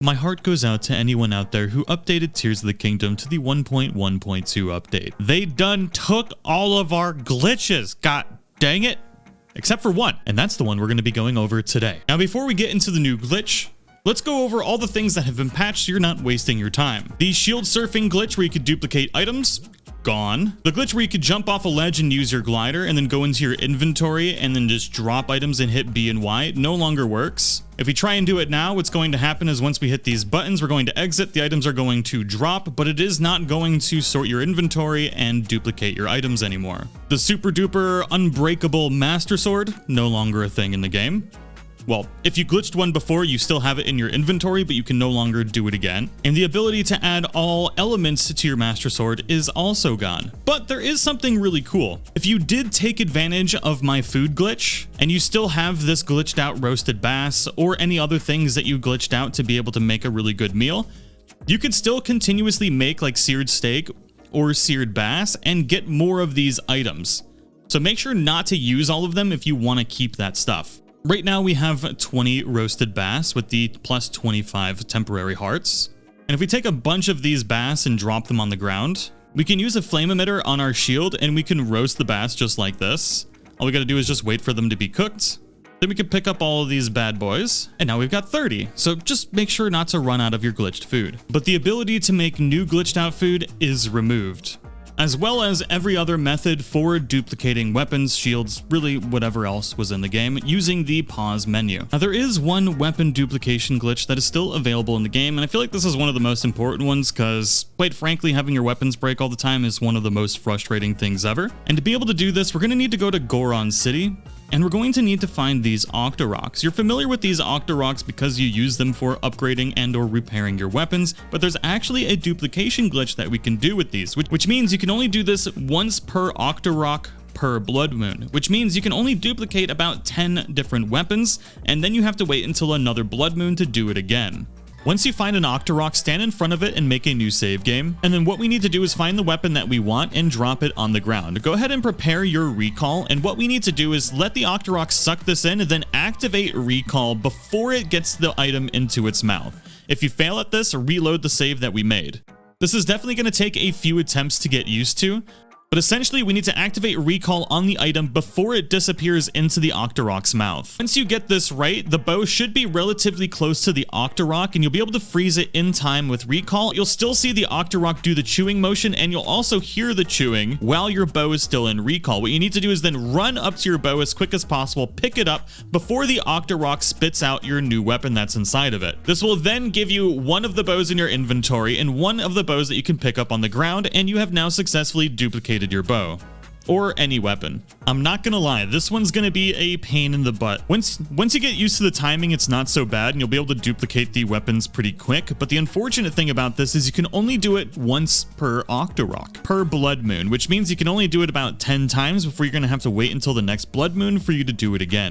My heart goes out to anyone out there who updated Tears of the Kingdom to the 1.1.2 update. They done took all of our glitches. God dang it. Except for one, and that's the one we're going to be going over today. Now, before we get into the new glitch, let's go over all the things that have been patched so you're not wasting your time. The shield surfing glitch where you could duplicate items, gone. The glitch where you could jump off a ledge and use your glider and then go into your inventory and then just drop items and hit B and Y no longer works. If we try and do it now, what's going to happen is once we hit these buttons, we're going to exit, the items are going to drop, but it is not going to sort your inventory and duplicate your items anymore. The super duper unbreakable master sword, no longer a thing in the game. Well, if you glitched one before, you still have it in your inventory, but you can no longer do it again. And the ability to add all elements to your Master Sword is also gone. But there is something really cool. If you did take advantage of my food glitch, and you still have this glitched out roasted bass, or any other things that you glitched out to be able to make a really good meal, you could still continuously make like seared steak or seared bass and get more of these items. So make sure not to use all of them if you want to keep that stuff. Right now we have 20 roasted bass with the plus 25 temporary hearts. And if we take a bunch of these bass and drop them on the ground, we can use a flame emitter on our shield and we can roast the bass just like this. All we gotta do is just wait for them to be cooked. Then we can pick up all of these bad boys. And now we've got 30. So just make sure not to run out of your glitched food. But the ability to make new glitched out food is removed, as well as every other method for duplicating weapons, shields, really whatever else was in the game, using the pause menu. Now, there is one weapon duplication glitch that is still available in the game, and I feel like this is one of the most important ones because, quite frankly, having your weapons break all the time is one of the most frustrating things ever. And to be able to do this, we're going to need to go to Goron City, and we're going to need to find these Octorocks. You're familiar with these Octorocks because you use them for upgrading and or repairing your weapons, but there's actually a duplication glitch that we can do with these, which means you can only do this once per Octorock per blood moon, which means you can only duplicate about 10 different weapons, and then you have to wait until another blood moon to do it again. Once you find an Octorock, stand in front of it and make a new save game. And then what we need to do is find the weapon that we want and drop it on the ground. Go ahead and prepare your recall. And what we need to do is let the Octorock suck this in and then activate recall before it gets the item into its mouth. If you fail at this, reload the save that we made. This is definitely going to take a few attempts to get used to, but essentially we need to activate recall on the item before it disappears into the Octorock's mouth. Once you get this right, the bow should be relatively close to the Octorock and you'll be able to freeze it in time with recall. You'll still see the Octorock do the chewing motion and you'll also hear the chewing while your bow is still in recall. What you need to do is then run up to your bow as quick as possible, pick it up before the Octorock spits out your new weapon that's inside of it. This will then give you one of the bows in your inventory and one of the bows that you can pick up on the ground, and you have now successfully duplicated your bow or any weapon. I'm not gonna lie, this one's gonna be a pain in the butt. Once you get used to the timing, it's not so bad and you'll be able to duplicate the weapons pretty quick. But the unfortunate thing about this is you can only do it once per Octorock, per blood moon, which means you can only do it about 10 times before you're gonna have to wait until the next blood moon for you to do it again.